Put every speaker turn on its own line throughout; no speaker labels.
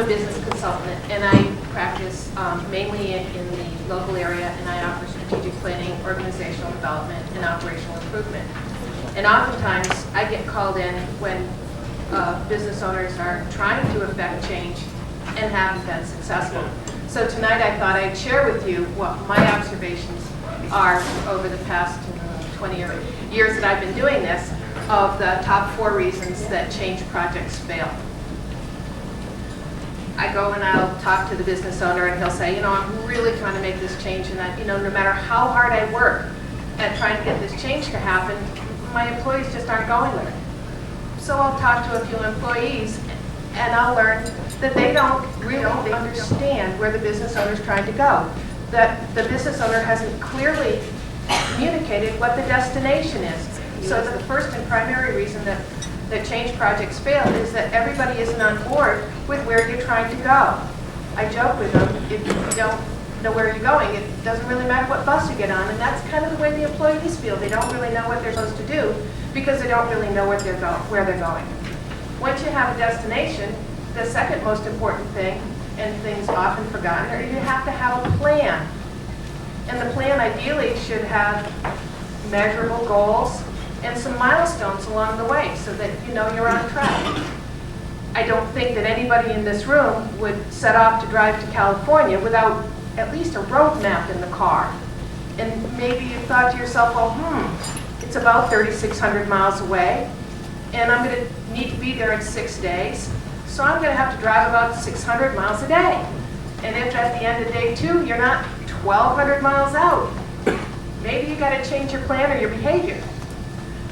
a business consultant, and I practice mainly in the local area, and I offer strategic planning, organizational development, and operational improvement. And oftentimes, I get called in when business owners are trying to affect change and haven't been successful. So tonight, I thought I'd share with you what my observations are over the past 20 years that I've been doing this, of the top 4 reasons that change projects fail. I go and I'll talk to the business owner, and he'll say, I'm really trying to make this change, and no matter how hard I work at trying to get this change to happen, my employees just aren't going with it. So I'll talk to a few employees, and I'll learn that they don't really understand where the business owner is trying to go. That the business owner hasn't clearly communicated what the destination is. So the first and primary reason that change projects fail is that everybody isn't on board with where you're trying to go. I joke with them, if you don't know where you're going, it doesn't really matter what bus you get on, and that's kind of the way the employees feel. They don't really know what they're supposed to do because they don't really know where they're going. Once you have a destination, the second most important thing, and things often forgotten, are you have to have a plan. And the plan ideally should have measurable goals and some milestones along the way so that you know you're on track. I don't think that anybody in this room would set off to drive to California without at least a road map in the car. And maybe you thought to yourself, well, it's about 3,600 miles away, and I'm going to need to be there in 6 days, so I'm going to have to drive about 600 miles a day. And if at the end of day 2, you're not 1,200 miles out, maybe you got to change your plan or your behavior.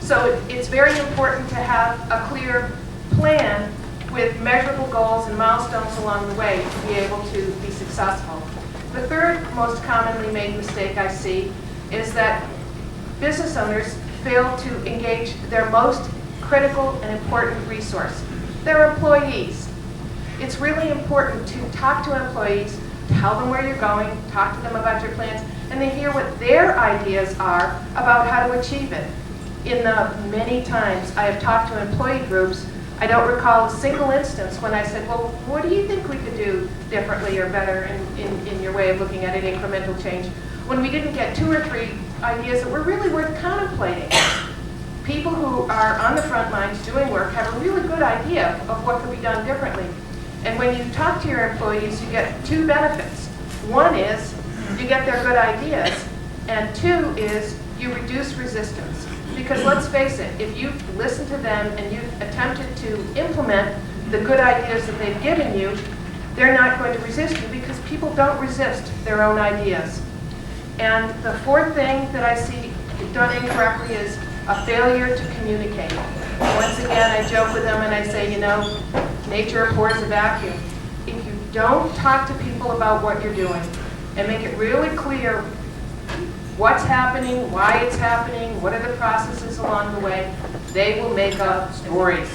So it's very important to have a clear plan with measurable goals and milestones along the way to be able to be successful. The third most commonly made mistake I see is that business owners fail to engage their most critical and important resource, their employees. It's really important to talk to employees, tell them where you're going, talk to them about your plans, and then hear what their ideas are about how to achieve it. In the many times I have talked to employee groups, I don't recall a single instance when I said, well, what do you think we could do differently or better in your way of looking at an incremental change, when we didn't get 2 or 3 ideas that were really worth contemplating. People who are on the front lines doing work have a really good idea of what could be done differently. And when you talk to your employees, you get 2 benefits. One is you get their good ideas, and 2 is you reduce resistance. Because let's face it, if you listen to them and you've attempted to implement the good ideas that they've given you, they're not going to resist you because people don't resist their own ideas. And the 4th thing that I see done incorrectly is a failure to communicate. Once again, I joke with them and I say, nature abhors a vacuum. If you don't talk to people about what you're doing and make it really clear what's happening, why it's happening, what are the processes along the way, they will make up stories.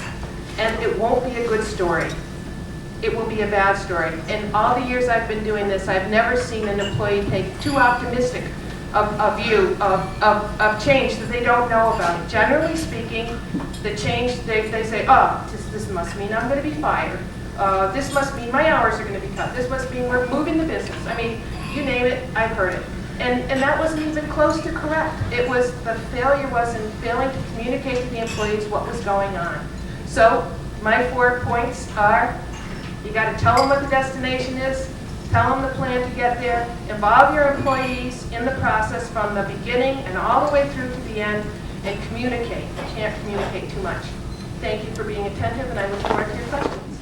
And it won't be a good story. It will be a bad story. In all the years I've been doing this, I've never seen an employee take too optimistic a view of change that they don't know about. Generally speaking, the change, they say, this must mean I'm going to be fired. This must mean my hours are going to be cut. This must mean we're moving the business. I mean, you name it, I've heard it. And that wasn't even close to correct. It was, the failure was in failing to communicate to the employees what was going on. So my 4 points are, you got to tell them what the destination is, tell them the plan to get there, involve your employees in the process from the beginning and all the way through to the end, and communicate. You can't communicate too much. Thank you for being attentive, and I look forward to your questions.